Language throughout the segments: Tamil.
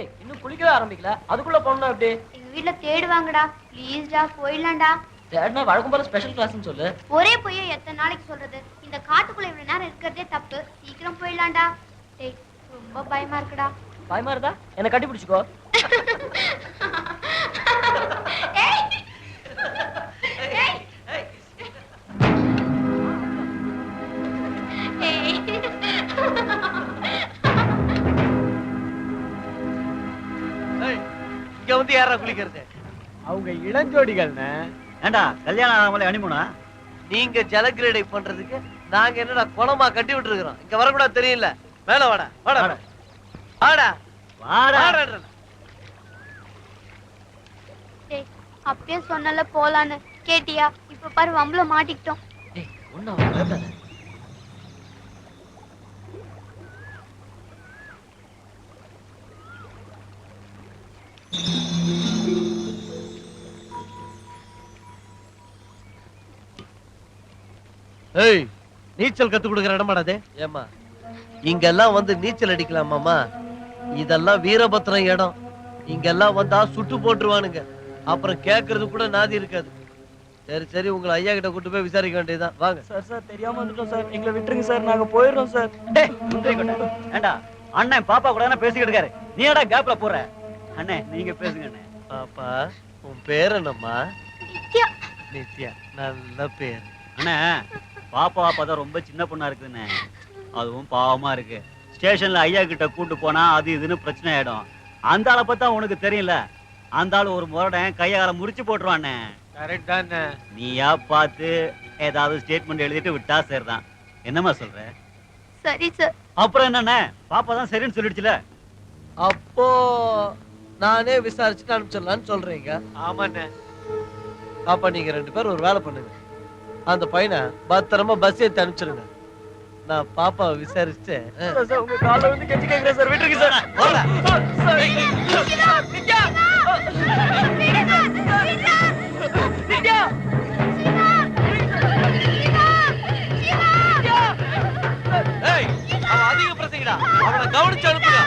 டேய் இன்னும் குளிக்கவே ஆரம்பிக்கல, அதுக்குள்ள போனா எப்படி? எங்க வீட்ல தேடுவாங்கடா. ப்ளீஸ்டா போயிடலாம்டா. தேடுனா வழக்கம் போல ஸ்பெஷல் கிளாஸ்னு சொல்லு. ஒரே போய் எத்தனை நாளைக்கு சொல்றது? இந்த காட்டுக்குள்ள இவ்வளவு நேரம் இருக்கிறதே தப்பு. சீக்கிரம் போயிடலாம்டா. டேய் ரொம்ப பயமா இருக்குடா. பயமா இருந்தா என்ன கட்டி பிடிச்சுக்கோ. இங்க வந்து யாரா குளிக்கிறது? அவங்க இளஞ்சோடிகள்னே. ஏண்டா கல்யாணம் ஆகாமலே அனிமுனா? நீங்க ஜலக்கிரீடை பண்றதுக்கு நாங்க என்னடா குளமா கட்டி விட்டு இருக்கிறோம். இங்க வரக்கூடாது தெரியல. மேல வாடா வாடா வாடா வாடா. டேய் அப்பயே சொன்னல போலான்னு, கேட்டியா? இப்ப பாரு வம்பல மாட்டிக்கிட்டோம். டேய் ஒண்ணா வரல. ஏய் நீச்சல் கத்து கொடுக்கிற இடமாடாதே. ஏமா இங்கெல்லாம் வந்து நீச்சல் அடிக்கலாமாமா? இதெல்லாம் வீரபத்திரம் இடம். இங்கெல்லாம் வந்தா சுட்டு போட்டுருவானுங்க. அப்புறம் கேக்குறது கூட நாதி இருக்காது. சரி சரி உங்களை ஐயா கிட்ட கூட்டு போய் விசாரிக்க வேண்டியதுதான். வாங்க. சார் சார் தெரியாம வந்துட்டோம் சார், எங்களை விட்டுருங்க சார், நாங்க போயிடுறோம் சார். ஏண்டா அண்ணன் பாப்பா கூட தானே பேசிக்கிட்டு இருக்காரு, நீ ஏடா கேப்ல போற? அண்ணே நீங்க பேசுங்க அண்ணே. பாப்பா உன் பேர் என்னம்மா? நித்யா. நித்யா, நல்ல பேர். அண்ணே பாப்பா அப்பதான் ரொம்ப சின்ன பொண்ணா இருக்குதுண்ணே. அதுவும் பாவமா இருக்கு. ஸ்டேஷன்ல ஐயா கிட்ட கூட்டு போனா அது இதுன்னு பிரச்சனை ஆயிடும். அந்த ஆளை பார்த்தா உனக்கு தெரியல, அந்த ஆள் ஒரு முரடன் கையால முறிச்சு போட்டுருவானே. கரெக்ட் தானே? நீயா பார்த்து ஏதாவது ஸ்டேட்மெண்ட் எழுதிட்டு விட்டா சரிதான். என்னம்மா சொல்ற? சரி சார். அப்புறம் என்னண்ணே, பாப்பா தான் சரின்னு சொல்லிடுச்சுல. அப்போ நானே விசாரிச்சுட்டு அனுப்பிச்சிடலான்னு சொல்றீங்க? ஆமாண்ணே. அப்ப நீங்க 2 பேரும் ஒரு வேலை பண்ணுங்க. அந்த பையனை பத்திரமா பஸ் ஏத்தி அனுப்பிச்சிருங்க. நான் பாப்பாவை விசாரிச்சு உங்க கால வந்து கெஞ்சி கேக்குறேன் சார், விட்டுருங்க சார். அவன் அதிக பிரசங்கடா, அவனை கவனிச்சு அனுப்புங்க.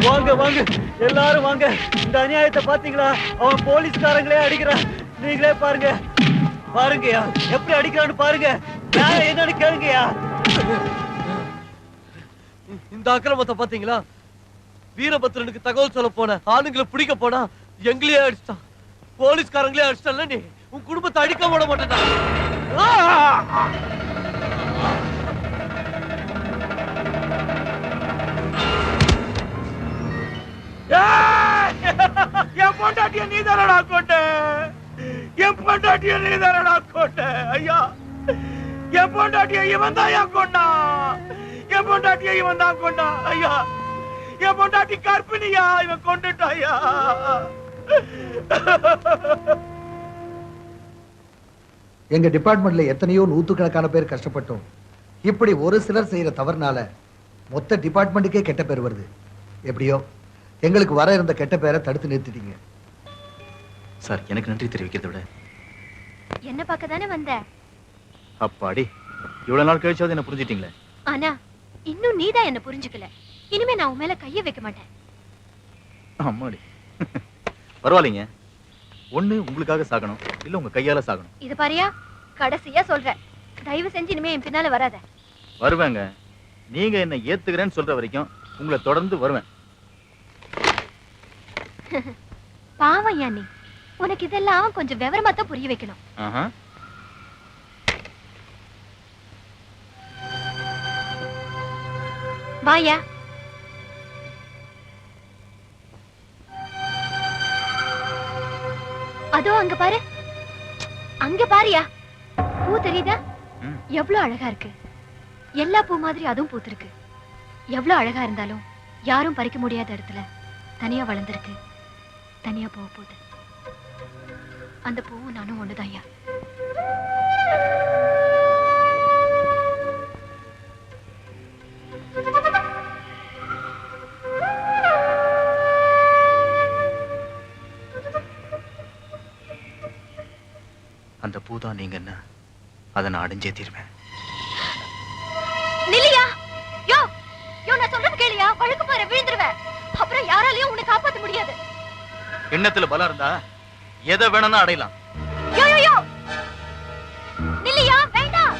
வாங்க வாங்க எல்லாரும் வாங்க. இந்த அநியாயத்தை பாத்தீங்களா? அவன் போலீஸ்காரங்களே அடிக்கிறான். நீங்களே பாருங்க பாருங்கயா, எப்படி அடிக்கிறான்னு பாருங்க. என்னன்னு கேளுங்கயா. இந்த அக்கிரமத்தை பாத்தீங்களா? வீரபத்ரனுக்கு தகவல் சொல்ல போன ஆளுங்களை பிடிக்க போனா எங்களையே அடிச்சிட்டான். போலீஸ்காரங்களே அடிச்சிட்டல, நீ உன் குடும்பத்தை அடிக்க விட மாட்டேன். என் பொண்டாட்டிய நீ தானடா கொண்ட, என் பொண்டாட்டிய நீ தானடா கொண்ட. ஐயா என் பொண்டாட்டியை இவன் தான் கொண்டா. என் பொண்டாட்டியை இவன் தான் கொண்டா. ஐயா, என் பொண்டாட்டி கற்பிணியா, இவன் கொண்டுட்டாயா. எங்க டிபார்ட்மெண்ட்ல எத்தனையோ நூத்துக்கணக்கான பேர் கஷ்டப்பட்டோம். இப்படி ஒரு சிலர் செய்யற தவறுனால மொத்த டிபார்ட்மெண்ட்டுக்கே கெட்ட பேர் வருது. எப்படியோ எங்களுக்கு வர இருந்த கெட்ட பேரை தடுத்து நிறுத்திட்டீங்க. சார், எனக்கு நன்றி தெரிவிக்கிறத விட என்ன பார்க்க தானே வந்த? அப்பாடி, இவ்வளவு நாள் கழிச்சாவது என்ன புரிஞ்சிட்டீங்களே. ஆனா இன்னும் நீதான் என்ன புரிஞ்சுக்கல. இனிமே நான் உன் மேல கைய வைக்க மாட்டேன். அம்மாடி, பரவாயில்லைங்க. ஒண்ணு உங்களுக்காக சாகணும், இல்ல உங்க கையால சாகணும். இது பாரியா, கடைசியா சொல்றேன், தயவு செஞ்சு இனிமே என் பின்னால வராத. வருவேங்க. நீங்க என்ன ஏத்துக்கிறேன்னு சொல்ற வரைக்கும் உங்களை தொடர்ந்து வருவேன். பாவம் யா நீ, உனக்கு இதெல்லாம் கொஞ்சம் விவரமா தான் புரிய வைக்கணும். ஆஹா. வாயா. அதோ அங்க பாரு, அங்க பாரியா, பூ தெரியுதா? எவ்வளவு அழகா இருக்கு. எல்லா பூ மாதிரி அதுவும் பூத்திருக்கு. எவ்வளவு அழகா இருந்தாலும் யாரும் பறிக்க முடியாத இடத்துல தனியா வளர்ந்திருக்கு, தனியா போக போகுது. அந்த பூவும் நானும் ஒண்ணுதான்யா. அந்த பூதான் நீங்க என்ன, அதை நான் அடைஞ்சே தீர்வேன். நில்லையா. யோ யோ, நான் சொல்றது கேளியா, வழுக்கு பாரு, விழுந்துருவேன். அப்புறம் யாராலையும் உன்னை காப்பாத்த முடியாது. எண்ணத்துல பலம் இருந்தா எதை வேணும்னா அடையலாம். யோ யோ யோ, நில்லையா, வேண்டாம்.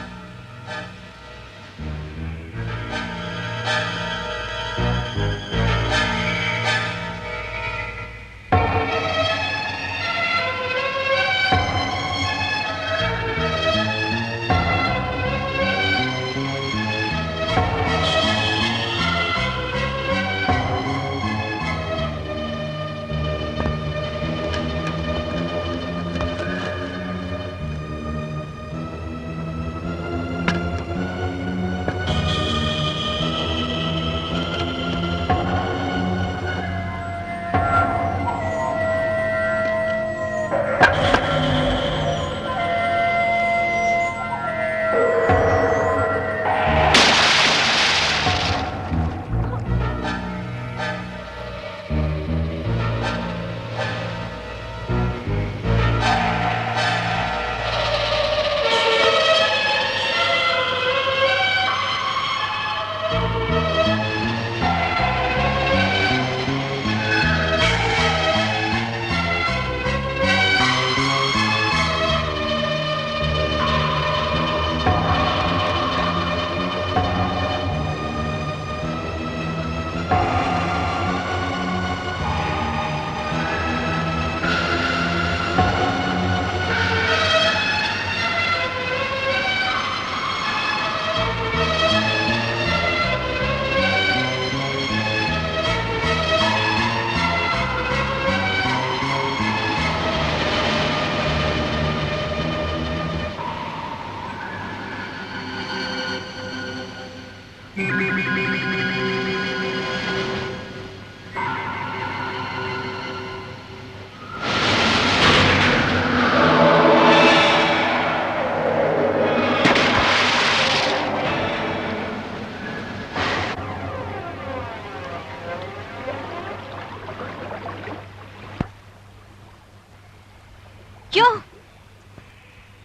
யோ,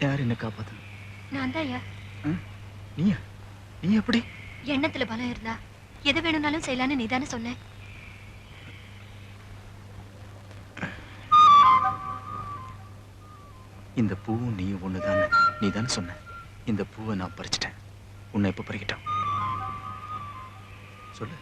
யார் என்ன காப்பாத்து? நான் தான்யா. நீயா? நீ எப்படி? எண்ணத்துல பலம் இருந்தா எது வேணும்னாலும் செய்யலான்னு நீதானே சொன்ன. இந்த பூவும் நீ ஒண்ணுதானே நீ தானே சொன்ன. இந்த பூவை நான் பறிச்சிட்டேன். உன்னை எப்ப பறிக்கிட்டோம் சொல்லு.